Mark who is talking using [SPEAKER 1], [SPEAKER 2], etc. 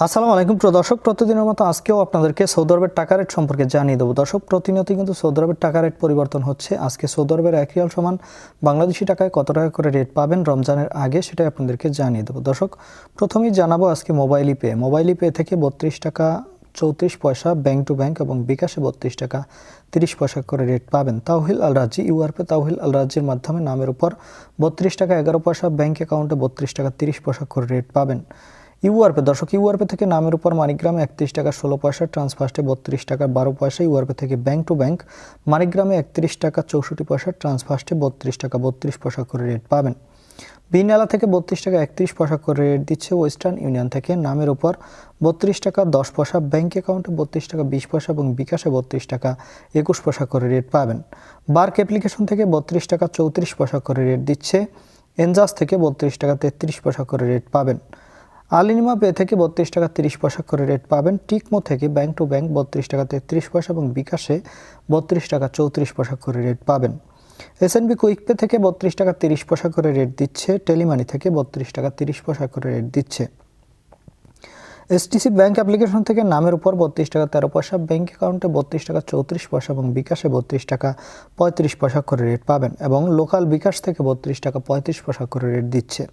[SPEAKER 1] আসসালামু আলাইকুম প্রিয় দর্শক, প্রতিদিনের মতো আজকেও আপনাদেরকে সৌদি আরবের টাকা রেট সম্পর্কে জানিয়ে দেবো। দর্শক, প্রতিনিয়ত কিন্তু সৌদি আরবের টাকা রেট পরিবর্তন হচ্ছে। আজকে সৌদি আরবের 1 রিয়াল সমান বাংলাদেশি টাকায় কত টাকা করে রেট পাবেন রমজানের আগে, সেটাই আপনাদেরকে জানিয়ে দেবো। দর্শক, প্রথমেই জানাবো আজকে মোবাইল পে থেকে 32 টাকা 34 পয়সা ব্যাংক টু ব্যাংক এবং বিকাশে 32 টাকা 30 পয়সা করে রেট পাবেন। তাওহিল আল রাজি ইউআরপে তাওহিল আল রাজির মাধ্যমে নামের উপর 32 টাকা 11 পয়সা, ব্যাংক অ্যাকাউন্টে 32 টাকা 30 পয়সা করে রেট পাবেন। ইউআরপে থেকে নামের উপর মানিগ্রামে 31 টাকা 16 পয়সা, ট্রান্সফার্স্টে 32 টাকা 12 পয়সা। ইউআরপে থেকে ব্যাংক টু ব্যাংক মানিগ্রামে 31 টাকা 64 পয়সা, ট্রান্সফার্স্টে 32 টাকা 32 পয়সা করে রেট পাবেন। বিনালা থেকে 32 টাকা 31 পয়সা করে রেট দিচ্ছে। ওয়েস্টার্ন ইউনিয়ন থেকে নামের উপর 32 টাকা 10 পয়সা, ব্যাংক অ্যাকাউন্টে 32 টাকা 20 পয়সা এবং বিকাশে 32 টাকা 21 পয়সা করে রেট পাবেন। বার্ক অ্যাপ্লিকেশন থেকে 32 টাকা 34 পয়সা করে রেট দিচ্ছে। এনজাস থেকে 32 টাকা 33 পয়সা করে রেট পাবেন। আলিনিমা পে থেকে 32 টাকা 30 পয়সা করে রেট পাবেন। টিকমো থেকে ব্যাংক টু ব্যাংক 32 টাকা 33 পয়সা এবং বিকাশে 32 টাকা 34 পয়সা করে রেট পাবেন। এসএনবি কুইক পে থেকে 32 টাকা 30 পয়সা করে রেট দিচ্ছে। টেলিমানি থেকে 32 টাকা 30 পয়সা করে রেট দিচ্ছে। এসটিসি ব্যাংক অ্যাপ্লিকেশন থেকে নামের উপর 32 টাকা 13 পয়সা, ব্যাংক অ্যাকাউন্টে 32 টাকা 34 পয়সা এবং বিকাশে 32 টাকা 35 পয়সা করে রেট পাবেন এবং লোকাল বিকাশ থেকে 32 টাকা 35 পয়সা করে রেট দিচ্ছে।